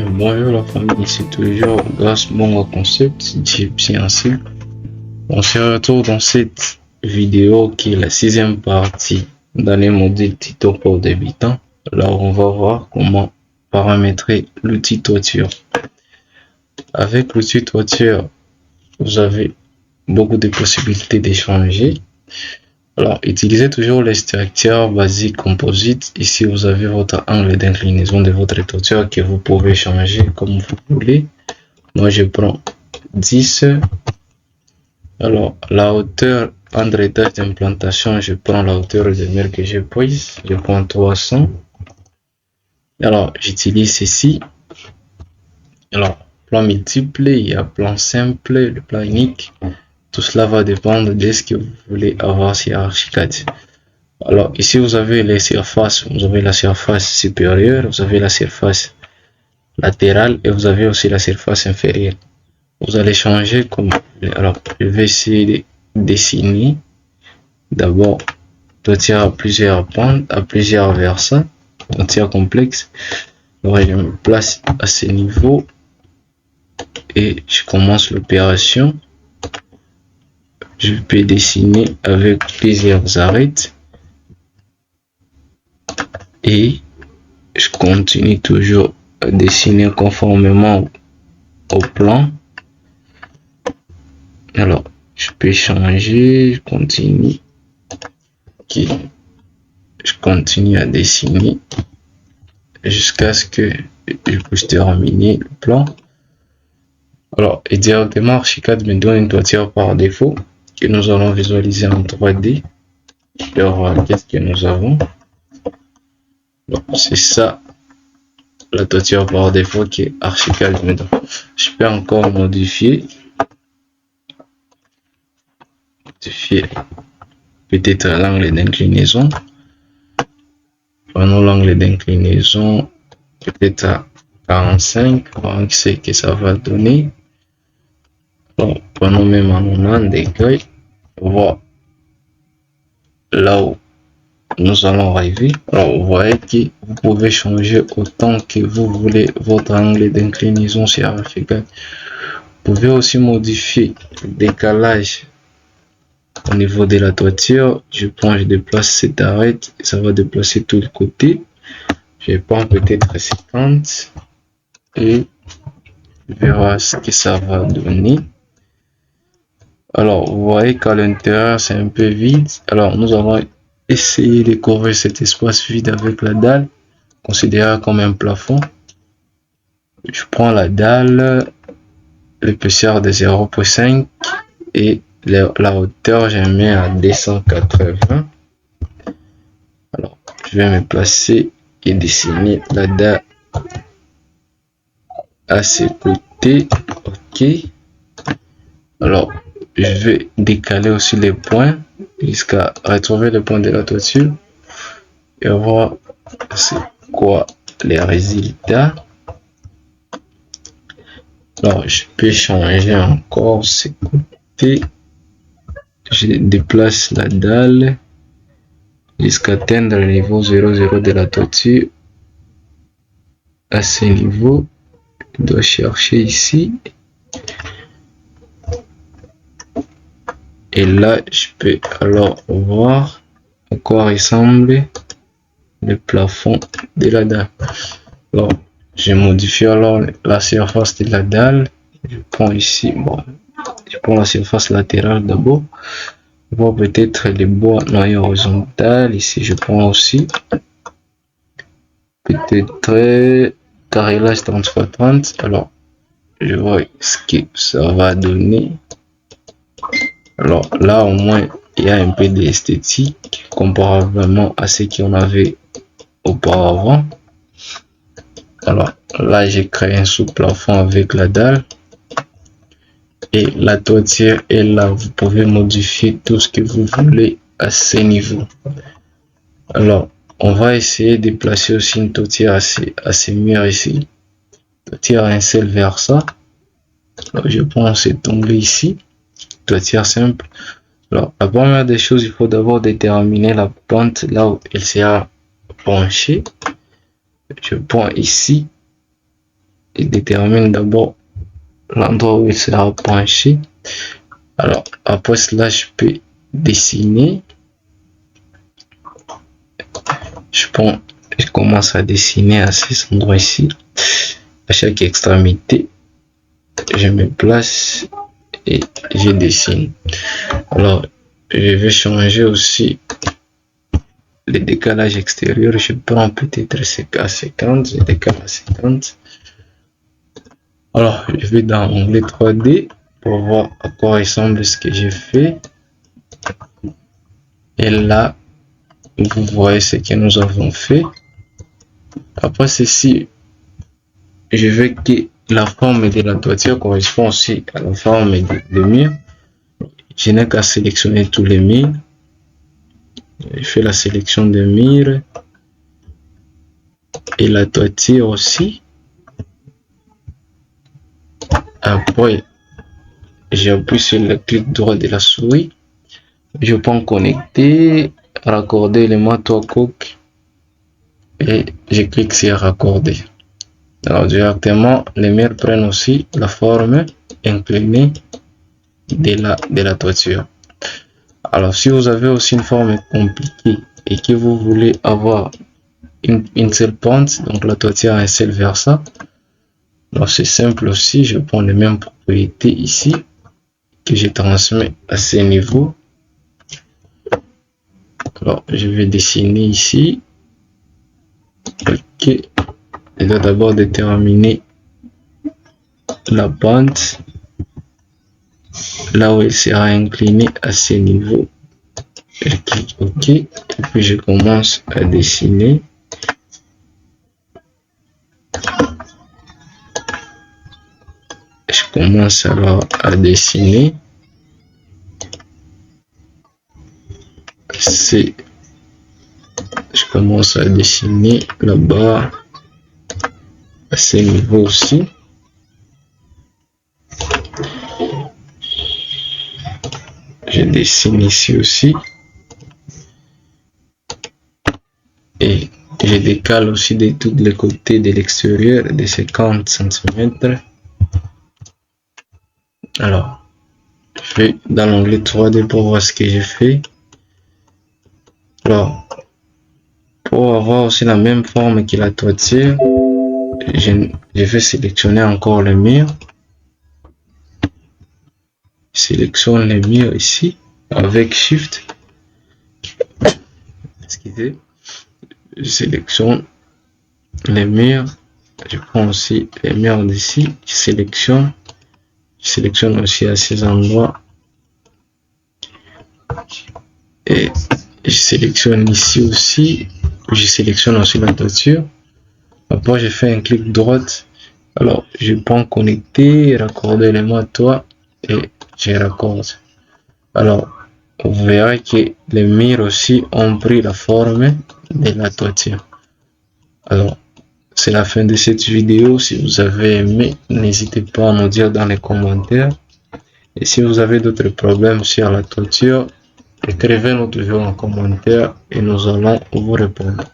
Bonjour la famille, c'est toujours Gas Bongo Concept, JPNC. On se retrouve dans cette vidéo qui est la sixième partie dans les modules tuto pour débutants. Là, on va voir comment paramétrer l'outil toiture. Avec l'outil toiture, vous avez beaucoup de possibilités d'échanger. Alors, utilisez toujours l'extracteur basique composite. Ici, vous avez votre angle d'inclinaison de votre toiture que vous pouvez changer comme vous voulez. Moi, je prends 10. Alors, la hauteur entre étages d'implantation, je prends la hauteur de mur que je prise. Je prends 300. Alors, j'utilise ceci. Alors, plan multiple, il y a plan simple, le plan unique. Tout cela va dépendre de ce que vous voulez avoir sur Archicad. Alors ici vous avez les surfaces, vous avez la surface supérieure, vous avez la surface latérale et vous avez aussi la surface inférieure. Vous allez changer comme alors je vais essayer de dessiner d'abord toiture à plusieurs pentes, à plusieurs versants, toiture complexe. Alors je me place à ce niveau et je commence l'opération. Je peux dessiner avec plusieurs arêtes et je continue toujours à dessiner conformément au plan. Alors, je peux changer, je continue. Ok, je continue à dessiner jusqu'à ce que je puisse terminer le plan. Alors, et directement Archicad me donne une toiture par défaut que nous allons visualiser en 3D. Alors, qu'est-ce que nous avons? C'est ça la toiture par défaut qui est Archicad me donne. Je peux encore modifier peut-être l'angle d'inclinaison. Prenons l'angle d'inclinaison peut-être à 45, voir ce que ça va donner. Donc, prenons même un 90 degrés, voir là où nous allons arriver. Alors, vous voyez que vous pouvez changer autant que vous voulez votre angle d'inclinaison sur Archicad. Vous pouvez aussi modifier le décalage au niveau de la toiture. Je déplace cette arête et ça va déplacer tout le côté. Je prends peut-être 50 et on verra ce que ça va donner. Alors, vous voyez qu'à l'intérieur, c'est un peu vide. Alors, nous allons essayer de couvrir cet espace vide avec la dalle, considérée comme un plafond. Je prends la dalle, l'épaisseur de 0,5 et la hauteur, je mets à 280. Alors, je vais me placer et dessiner la dalle à ses côtés. Ok. Alors, je vais décaler aussi les points jusqu'à retrouver le point de la toiture et voir c'est quoi les résultats. Alors, je peux changer encore ce côté. Je déplace la dalle jusqu'à atteindre le niveau 0,0 de la toiture. À ce niveau, je dois chercher ici. Et là, je peux alors voir à quoi ressemble le plafond de la dalle. Alors, je modifie alors la surface de la dalle. Je prends ici, bon, je prends la surface latérale d'abord. Je vois peut-être les bois noyés horizontal. Ici, je prends aussi peut-être carrelage 30x30. Alors, je vois ce que ça va donner. Alors là, au moins, il y a un peu d'esthétique comparément à ce qu'on avait auparavant. Alors là, j'ai créé un sous-plafond avec la dalle. Et la toiture est là. Vous pouvez modifier tout ce que vous voulez à ce niveau. Alors, on va essayer de placer aussi une toiture à ces murs ici. Toiture à un seul versant. Alors, je prends cet onglet ici. Toiture simple. Alors, la première des choses, il faut d'abord déterminer la pente là où elle sera penchée. Je prends ici détermine d'abord l'endroit où il sera penché. Alors après cela, je peux dessiner. Je commence à dessiner à ces endroits ici. À chaque extrémité, je me place et je dessine. Alors je vais changer aussi le décalage extérieur. Je prends peut-être à 50, je décale à 50. Alors je vais dans l'onglet 3D pour voir à quoi ressemble ce que j'ai fait. Et là, vous voyez ce que nous avons fait. Après ceci, je veux que la forme de la toiture correspond aussi à la forme des murs. Je n'ai qu'à sélectionner tous les murs. Je fais la sélection des murs et la toiture aussi. Après, j'appuie sur le clic droit de la souris. Je peux connecter, raccorder l'élément toit coque et je clique sur raccorder. Alors directement, les murs prennent aussi la forme inclinée de la toiture. Alors si vous avez aussi une forme compliquée et que vous voulez avoir une seule pente, donc la toiture a un seul versant, alors c'est simple aussi, je prends les mêmes propriétés ici que je transmets à ce niveau. Alors je vais dessiner ici. Ok, je dois d'abord déterminer la pente là où elle sera inclinée à ce niveau. Je clique OK et puis je commence à dessiner. Je commence alors à dessiner. Je commence à dessiner là-bas à ce niveau aussi. Je dessine ici aussi. Et je décale aussi de tous les côtés de l'extérieur de 50 cm. Alors, je vais dans l'onglet 3D pour voir ce que j'ai fait. Alors, pour avoir aussi la même forme que la toiture, je vais sélectionner encore le mur. Je sélectionne le mur ici avec Shift. Excusez. Je sélectionne les murs. Je prends aussi les murs d'ici. Je sélectionne aussi à ces endroits. Et je sélectionne ici aussi. Je sélectionne aussi la toiture. Après, je fais un clic droit. Alors, je prends connecter, raccorder l'élément toit et je raccorde. Alors, vous verrez que les murs aussi ont pris la forme de la toiture. Alors, c'est la fin de cette vidéo. Si vous avez aimé, n'hésitez pas à nous dire dans les commentaires. Et si vous avez d'autres problèmes sur la toiture, écrivez-nous toujours en commentaire et nous allons vous répondre.